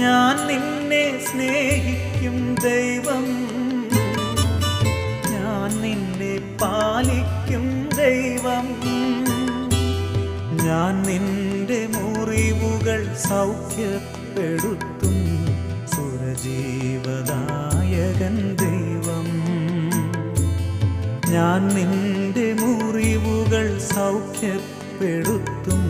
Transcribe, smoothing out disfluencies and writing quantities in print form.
ഞാൻ നിന്നെ സ്നേഹിക്കും ദൈവം, ഞാൻ നിന്നെ പാലിക്കും ദൈവം. ഞാൻ നിന്റെ മുറിവുകൾ സൗഖ്യപ്പെടുത്തും സുരജീവദായകൻ ദൈവം. ഞാൻ നിന്റെ മുറിവുകൾ സൗഖ്യപ്പെടുത്തും